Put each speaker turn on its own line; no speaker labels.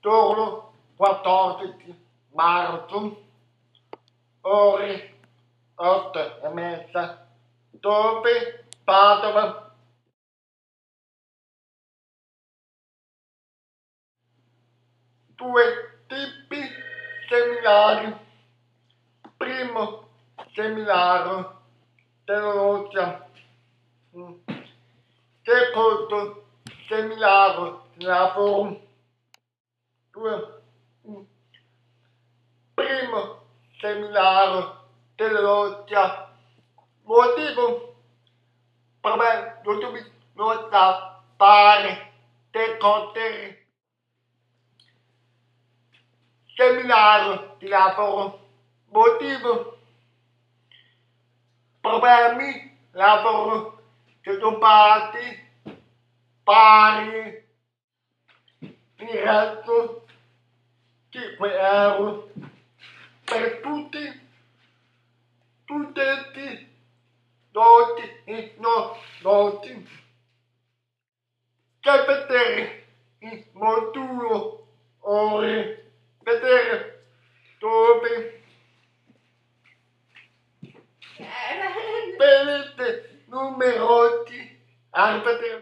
giorno 14 marzo, ore 8:30, dove Padova. Due tipi seminari. Primo seminario teologia. Secondo seminario lavoro. Primo seminario teologia. Motivo per me non da fare dei conti. Seminario di lavoro. Motivo problemi lavoro occupati pari il resto 5 euro per tutti studenti noti e non noti che vedere il modulo ore, vedere dove vedete numerosi, a vedere